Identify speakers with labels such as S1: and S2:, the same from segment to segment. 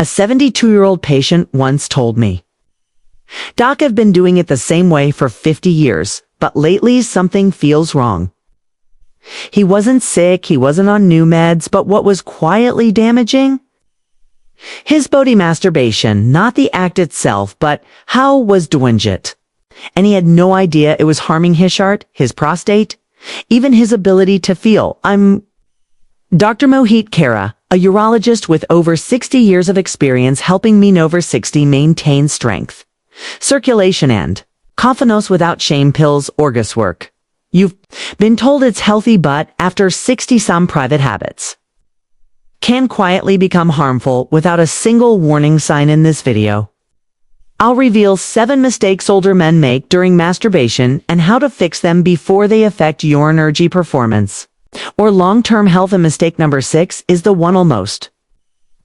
S1: a 72-year-old patient once told me. "Doc, I've been doing it the same way for 50 years, but lately something feels wrong." He wasn't sick, he wasn't on new meds, but what was quietly damaging? His body masturbation, not the act itself, but how was doing it. And he had no idea it was harming his heart, his prostate, even his ability to feel. I'm Dr. Mohit Kara, a urologist with over 60 years of experience helping men over 60 maintain strength, circulation and confidence without shame pills or guesswork. You've been told it's healthy, but after 60 some private habits can quietly become harmful without a single warning sign. In this video, I'll reveal 7 mistakes older men make during masturbation and how to fix them before they affect your energy performance or long-term health. And mistake number 6 is the one almost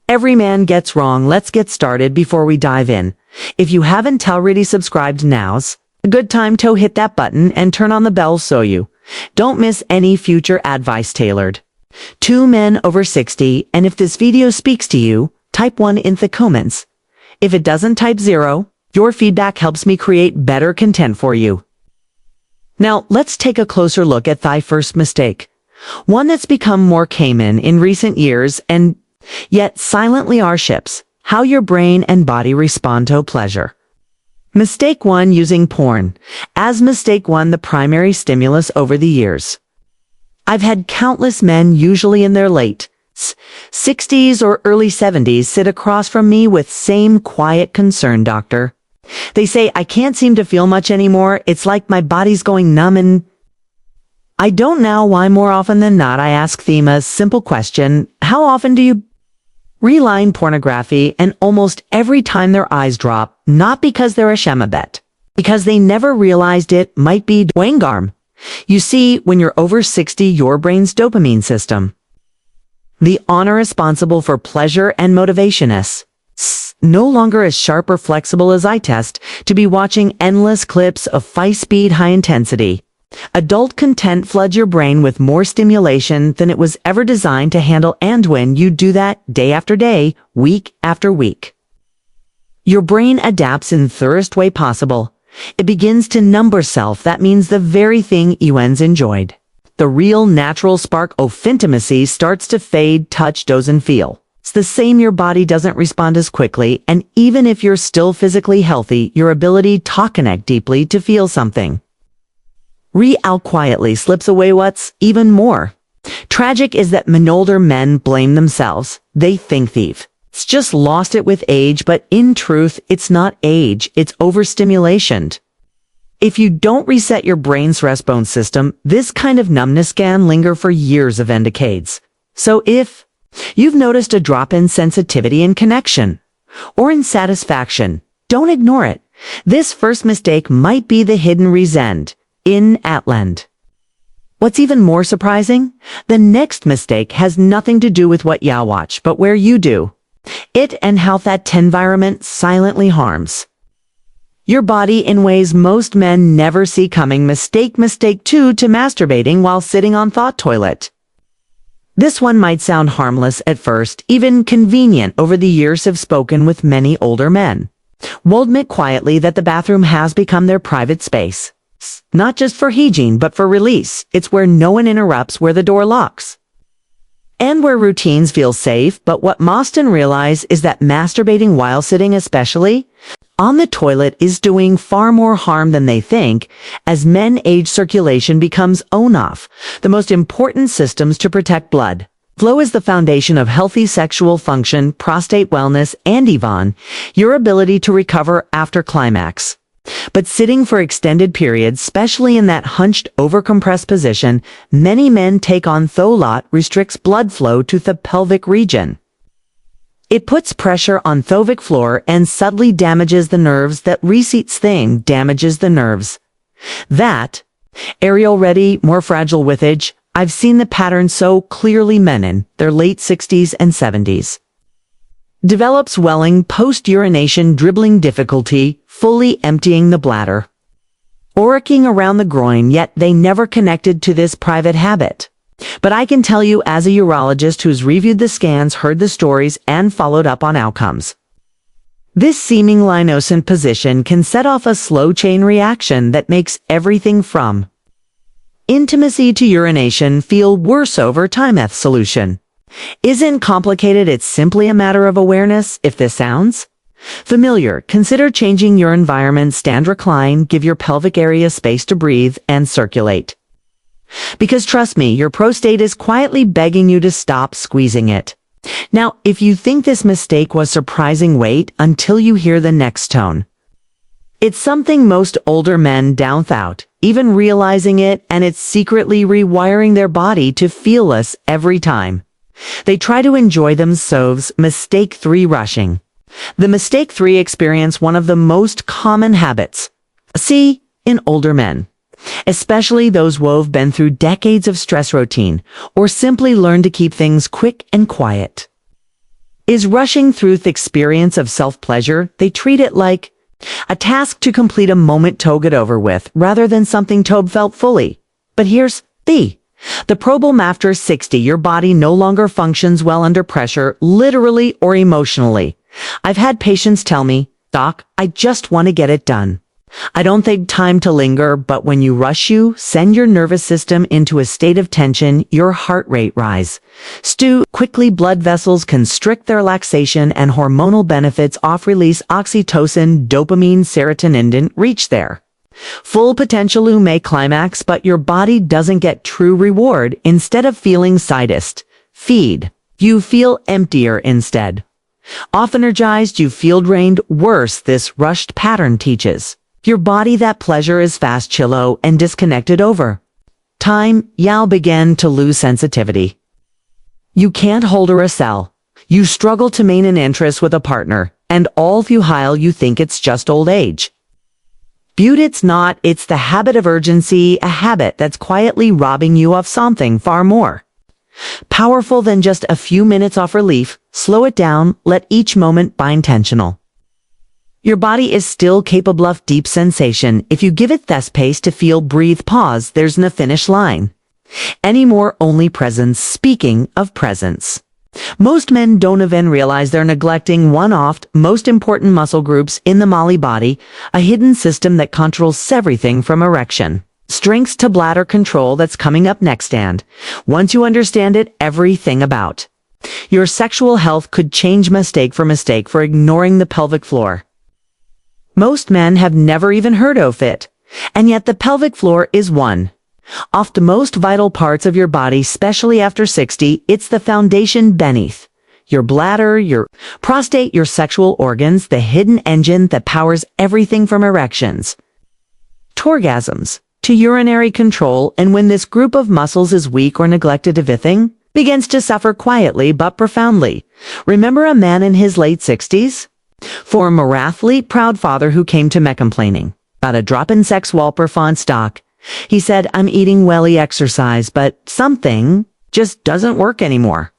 S1: every man gets wrong. Let's get started before we dive in. If you haven't already subscribed, now's a good time to hit that button and turn on the bell so you don't miss any future advice tailored to men over 60. And if this video speaks to you, type 1 in the comments. If it doesn't, type 0. Your feedback helps me create better content for you. Now, let's take a closer look at thy first mistake. One that's become more common in recent years and yet silently shapes how your brain and body respond to pleasure. Mistake 1: using porn as mistake 1, the primary stimulus over the years. I've had countless men, usually in their late 60s or early 70s, sit across from me with same quiet concern. "Doctor," they say, "I can't seem to feel much anymore. It's like my body's going numb and I don't know why." More often than not, I ask them a simple question: how often do you reline pornography? And almost every time their eyes drop, not because they're ashamed, but because they never realized it might be dwangarm. You see, when you're over 60, your brain's dopamine system, the honor responsible for pleasure and motivation, is no longer as sharp or flexible as I test to be watching endless clips of high-speed, high-intensity adult content flood your brain with more stimulation than it was ever designed to handle. And when you do that day after day, week after week, your brain adapts in the thoroughest way possible. It begins to numb itself. That means the very thing you enjoyed, the real natural spark of intimacy, starts to fade. Touch doesn't feel it's the same. Your body doesn't respond as quickly. And even if you're still physically healthy, your ability to connect deeply, to feel something real, quietly slips away. What's even more tragic is that older men blame themselves. They think they've just lost it with age, but in truth, it's not age, it's overstimulation. If you don't reset your brain's response system, this kind of numbness can linger for years, even decades. So if you've noticed a drop in sensitivity and connection or in satisfaction, don't ignore it. This first mistake might be the hidden reason in Atland. What's even more surprising? The next mistake has nothing to do with what you watch, but where you do it and how that environment silently harms your body in ways most men never see coming. Mistake 2: to masturbating while sitting on thought toilet. This one might sound harmless at first, even convenient. Over the years, I've spoken with many older men will admit quietly that the bathroom has become their private space. Not just for hygiene, but for release. It's where no one interrupts, where the door locks, and where routines feel safe. But what most don't realize is that masturbating while sitting, especially on the toilet, is doing far more harm than they think. As men age, circulation becomes off the most important systems to protect blood flow is the foundation of healthy sexual function, prostate wellness, and even your ability to recover after climax. But sitting for extended periods, especially in that hunched, overcompressed position, many men take on lot restricts blood flow to the pelvic region. It puts pressure on pelvic floor and subtly damages the nerves. That receipts thing damages the nerves that are already more fragile with age. I've seen the pattern so clearly. Men in their late 60s and 70s develop swelling, post-urination, dribbling difficulty, fully emptying the bladder, or arcing around the groin, yet they never connected to this private habit. But I can tell you as a urologist who's reviewed the scans, heard the stories, and followed up on outcomes. This seeming linoscent position can set off a slow chain reaction that makes everything from intimacy to urination feel worse over time. Solution isn't complicated, it's simply a matter of awareness. If this sounds familiar, consider changing your environment. Stand, recline, give your pelvic area space to breathe and circulate. Because trust me, your prostate is quietly begging you to stop squeezing it. Now, if you think this mistake was surprising, wait until you hear the next tone. It's something most older men doubt without even realizing it, and it's secretly rewiring their body to feel less every time they try to enjoy themselves. Mistake 3: rushing. The mistake 3 experience one of the most common habits see in older men, especially those who've been through decades of stress routine or simply learned to keep things quick and quiet, is rushing through the experience of self-pleasure. They treat it like a task to complete, a moment to get over with, rather than something to be felt fully. But here's the problem: after 60, your body no longer functions well under pressure, literally or emotionally. I've had patients tell me, "Doc, I just want to get it done. I don't take time to linger," but when you rush, you send your nervous system into a state of tension. Your heart rate rise quickly, blood vessels constrict, their relaxation and hormonal benefits off, release oxytocin, dopamine, serotonin didn't reach their full potential. You may climax, but your body doesn't get true reward. Instead of feeling satisfied, you feel emptier instead. Off energized, you feel drained. Worse, this rushed pattern teaches your body that pleasure is fast, chillo, and disconnected over time. You'll begin to lose sensitivity. You can't hold or sell. You struggle to maintain interest with a partner, and all the while you think it's just old age. But it's not. It's the habit of urgency, a habit that's quietly robbing you of something far more powerful than just a few minutes of relief. Slow it down. Let each moment be intentional. Your body is still capable of deep sensation if you give it the space to feel, breathe, pause. There's no finish line anymore, only presence. Speaking of presence, most men don't even realize they're neglecting one of the most important muscle groups in the Molly body, a hidden system that controls everything from erection strength to bladder control. That's coming up next, and once you understand it, everything about your sexual health could change. Mistake for ignoring the pelvic floor. Most men have never even heard of it, and yet the pelvic floor is one of the most vital parts of your body, especially after 60. It's the foundation beneath your bladder, your prostate, your sexual organs, the hidden engine that powers everything from erections to orgasms to urinary control. And when this group of muscles is weak or neglected, everything begins to suffer quietly but profoundly. Remember a man in his late 60s? Former athlete, proud father who came to me complaining about a drop in sex while performance. Doc, he said, I'm eating well, he exercise, but something just doesn't work anymore.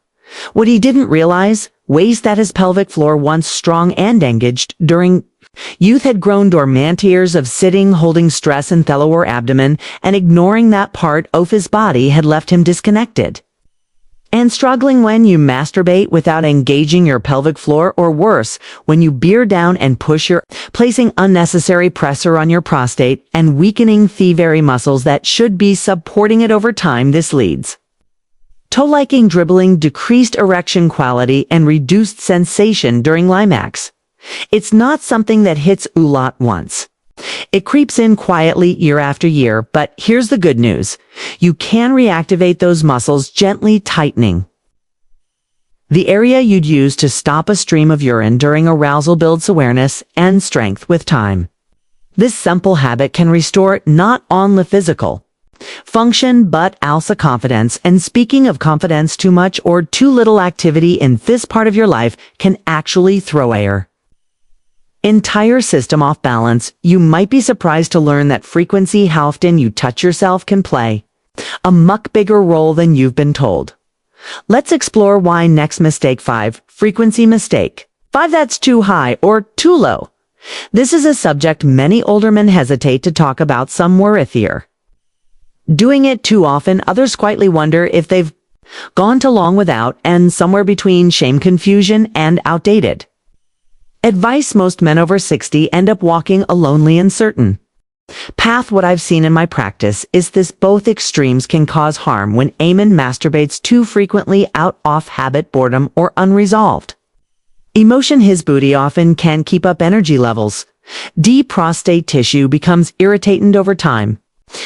S1: What he didn't realize was that his pelvic floor, once strong and engaged during youth, had grown dormant. Years of sitting, holding stress in the lower abdomen, and ignoring that part of his body had left him disconnected and struggling. When you masturbate without engaging your pelvic floor, or worse, when you bear down and push, you're placing unnecessary pressure on your prostate and weakening the very muscles that should be supporting it over time. This leads to liking, dribbling, decreased erection quality, and reduced sensation during climax. It's not something that hits a lot once. It creeps in quietly year after year, but here's the good news. You can reactivate those muscles, gently tightening the area you'd use to stop a stream of urine during arousal. Builds awareness and strength with time. This simple habit can restore not only physical function, but also confidence. And speaking of confidence, too much or too little activity in this part of your life can actually throw your entire system off balance. You might be surprised to learn that frequency, how often you touch yourself, can play a much bigger role than you've been told. Let's explore why next. Mistake 5, frequency mistake 5. That's too high or too low. This is a subject many older men hesitate to talk about. Some worry fear Doing it too often, others quietly wonder if they've gone too long without, and somewhere between shame, confusion, and outdated. Advice: most men over 60 end up walking a lonely and uncertain path. What I've seen in my practice is this: both extremes can cause harm when a man masturbates too frequently out of habit, boredom, or unresolved emotion. His booty often can't keep up energy levels. Prostate tissue becomes irritated over time.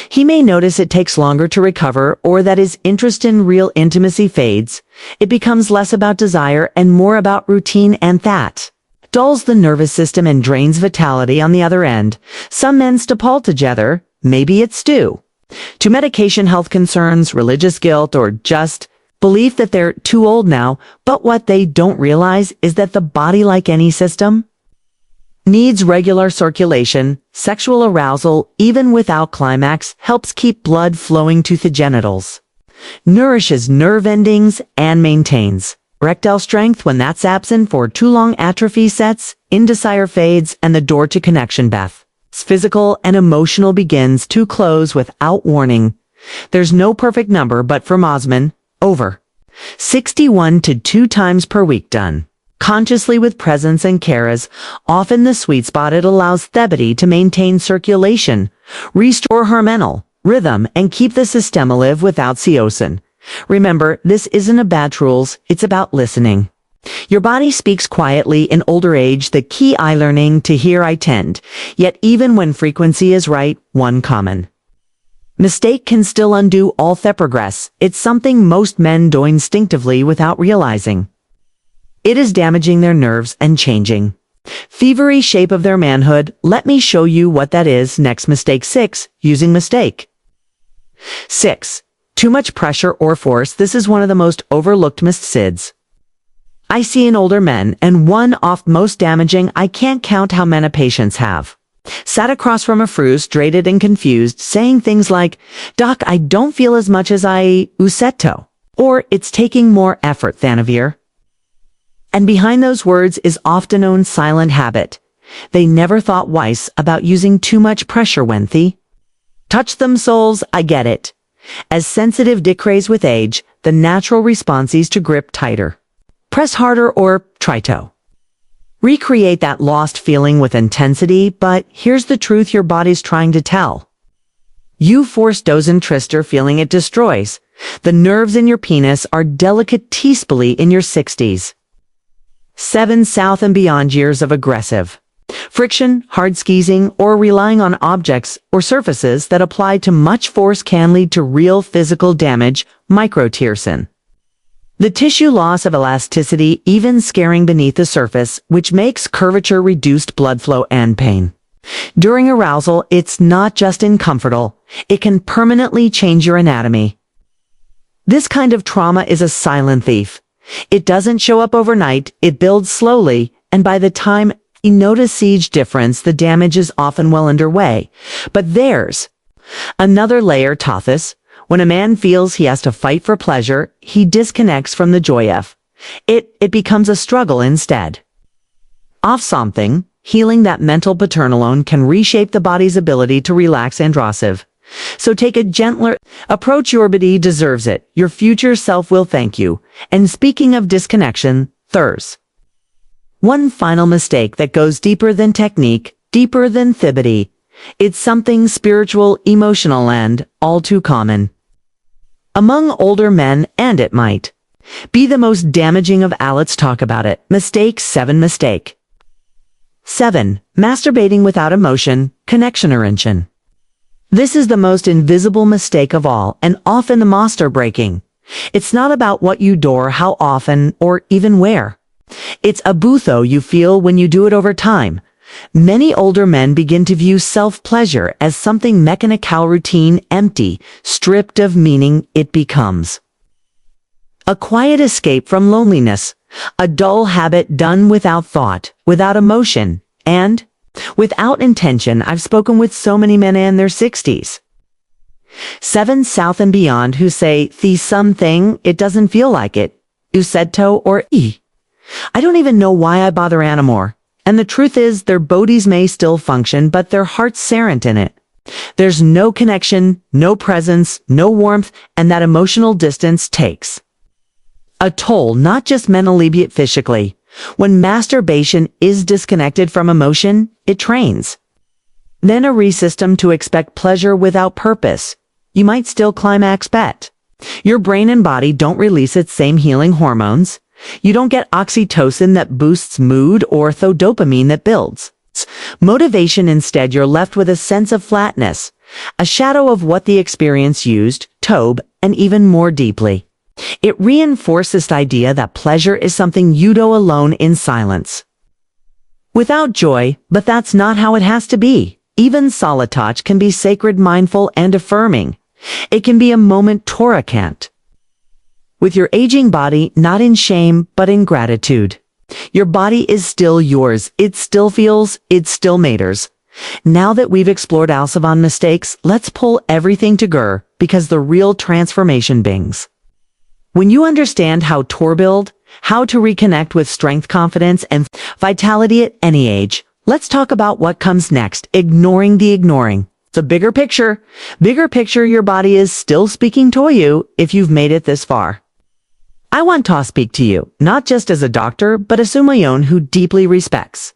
S1: He may notice it takes longer to recover, or that his interest in real intimacy fades. It becomes less about desire and more about routine, and that dulls the nervous system and drains vitality. On the other end, some men stipple together, maybe it's due to medication, health concerns, religious guilt, or just belief that they're too old now. But what they don't realize is that the body, like any system, needs regular circulation. Sexual arousal, even without climax, helps keep blood flowing to the genitals, nourishes nerve endings, and maintains erectile strength. When that's absent for too long, atrophy sets in, desire fades, and the door to connection, both physical and emotional, begins to close without warning. There's no perfect number, but for Mosman, over 61 to 2 times per week, done consciously with presence and care, is often the sweet spot. It allows the body to maintain circulation, restore hormonal rhythm, and keep the system alive without seosin. Remember, this isn't about rules, it's about listening. Your body speaks quietly in older age. The key: I learning to hear, I tend. Yet even when frequency is right, one common mistake can still undo all the progress. It's something most men do instinctively without realizing. It is damaging their nerves and changing fevery shape of their manhood. Let me show you what that is next. Mistake 6. Using mistake 6. Too much pressure or force. This is one of the most overlooked mistakes I see in older men, and one of most damaging. I can't count how many patients have sat across from a frustrated and confused, saying things like, "Doc, I don't feel as much as I used to," or "It's taking more effort than a year." And behind those words is often own silent habit. They never thought twice about using too much pressure when they touch themselves. I get it. As sensitive decreases with age, the natural response is to grip tighter, press harder, or try to recreate that lost feeling with intensity. But here's the truth your body's trying to tell you: force doesn't trigger feeling, it destroys. The nerves in your penis are delicate peacefully in your 60s. 7. South and beyond years of aggressive friction, hard squeezing, or relying on objects or surfaces that apply too much force can lead to real physical damage. Microtearsin, the tissue loss of elasticity, even scarring beneath the surface, which makes curvature, reduced blood flow, and pain. During arousal, it's not just uncomfortable, it can permanently change your anatomy. This kind of trauma is a silent thief. It doesn't show up overnight, it builds slowly, and by the time you notice each difference, the damage is often well underway. But there's another layer to this. When a man feels he has to fight for pleasure, he disconnects from the joy of it. It becomes a struggle instead of something. Healing that mental pattern alone can reshape the body's ability to relax and receive. So take a gentler approach. Your body deserves it. Your future self will thank you. And speaking of disconnection, there's one final mistake that goes deeper than technique, deeper than theory. It's something spiritual, emotional, and all too common among older men, and it might be the most damaging of all. Let's talk about it. Mistake 7. Mistake 7. Masturbating without emotion, connection, or intention. This is the most invisible mistake of all, and often the most breaking. It's not about what you do or how often or even where. It's about how you feel when you do it over time. Many older men begin to view self-pleasure as something mechanical, routine, empty, stripped of meaning. It becomes a quiet escape from loneliness, a dull habit done without thought, without emotion, and without intention. I've spoken with so many men in their 60s. 7 South and beyond who say the something, it doesn't feel like it, usetto, or I don't even know why I bother anymore. And the truth is, their bodies may still function, but their hearts aren't in it. There's no connection, no presence, no warmth, and that emotional distance takes a toll, not just mentally but physically. When masturbation is disconnected from emotion, it trains. Then a system to expect pleasure without purpose. You might still climax, but your brain and body don't release its same healing hormones. You don't get oxytocin that boosts mood or dopamine that builds motivation. Instead, you're left with a sense of flatness, a shadow of what the experience used, tobe, and even more deeply. It reinforces the idea that pleasure is something you do alone in silence, without joy, but that's not how it has to be. Even solitude can be sacred, mindful, and affirming. It can be a moment Torah can't. With your aging body, not in shame, but in gratitude. Your body is still yours. It still feels, it still matters. Now that we've explored Alsavan mistakes, let's pull everything together, because the real transformation begins when you understand how to build, how to reconnect with strength, confidence, and vitality at any age. Let's talk about what comes next, ignoring the ignoring. It's a bigger picture. Bigger picture, your body is still speaking to you if you've made it this far. I want to speak to you, not just as a doctor, but as someone who deeply respects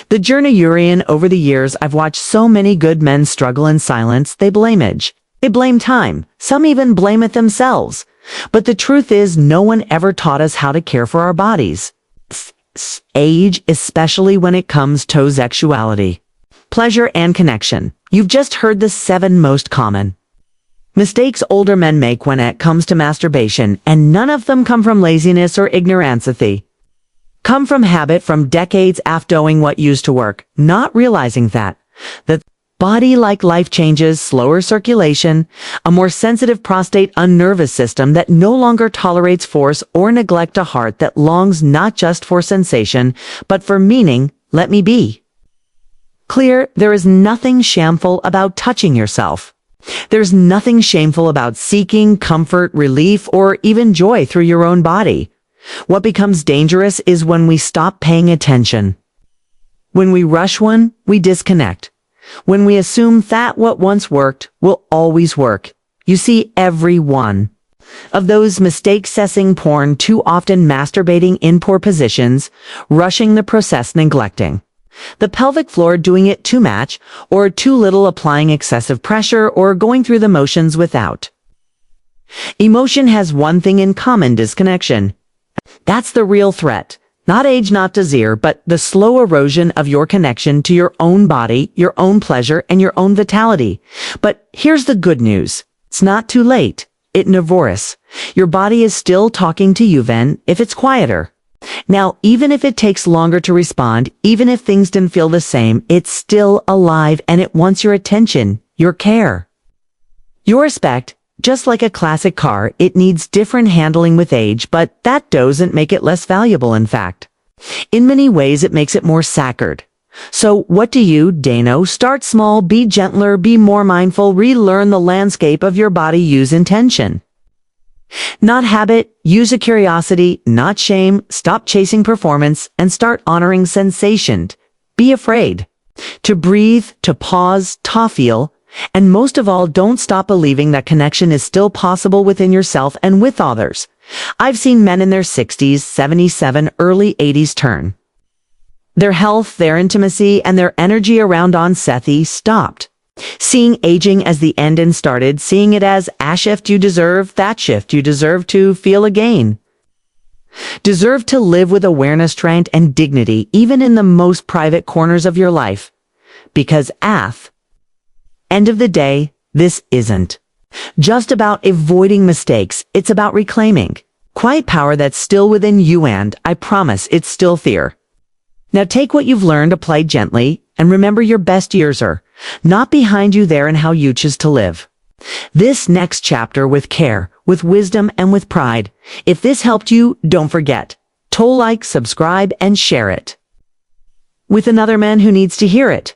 S1: the journey you're in. Over the years, I've watched so many good men struggle in silence. They blame age. They blame time. Some even blame it themselves. But the truth is, no one ever taught us how to care for our bodies. Age, especially when it comes to sexuality, pleasure, and connection. You've just heard the 7 most common mistakes older men make when it comes to masturbation, and none of them come from laziness or ignorance. They come from habit, from decades of doing what used to work, not realizing that the body, like life, changes, slower circulation, a more sensitive prostate, a nervous system that no longer tolerates force or neglect, a heart that longs not just for sensation, but for meaning. Let me be clear, there is nothing shameful about touching yourself. There's nothing shameful about seeking comfort, relief, or even joy through your own body. What becomes dangerous is when we stop paying attention. When we rush one, we disconnect. When we assume that what once worked will always work. You see, every one of those mistakes: accessing porn too often, masturbating in poor positions, rushing the process, neglecting the pelvic floor, doing it too much or too little, applying excessive pressure, or going through the motions without emotion, has one thing in common: disconnection. That's the real threat. Not age, not desire, but the slow erosion of your connection to your own body, your own pleasure, and your own vitality. But here's the good news. It's not too late. It nevertheless. Your body is still talking to you then, if it's quieter. Now, even if it takes longer to respond, even if things didn't feel the same, it's still alive, and it wants your attention, your care, your respect. Just like a classic car, it needs different handling with age, but that doesn't make it less valuable. In fact, in many ways, it makes it more sacred. So what do you, Dano? Start small, be gentler, be more mindful, relearn the landscape of your body, use intention, not habit, use a curiosity, not shame, stop chasing performance, and start honoring sensation. Be afraid to breathe, to pause, to feel. And most of all, don't stop believing that connection is still possible within yourself and with others. I've seen men in their 60s, 77, early 80s turn their health, their intimacy, and their energy around on Sethi, stopped seeing aging as the end and started seeing it as a shift you deserve, that shift you deserve to feel again. Deserve to live with awareness, strength, and dignity, even in the most private corners of your life. Because end of the day, this isn't just about avoiding mistakes. It's about reclaiming quiet power that's still within you, and I promise it's still there. Now take what you've learned, apply gently, and remember your best years are not behind you, there and how you choose to live this next chapter with care, with wisdom, and with pride. If this helped you, don't forget to like, subscribe, and share it with another man who needs to hear it.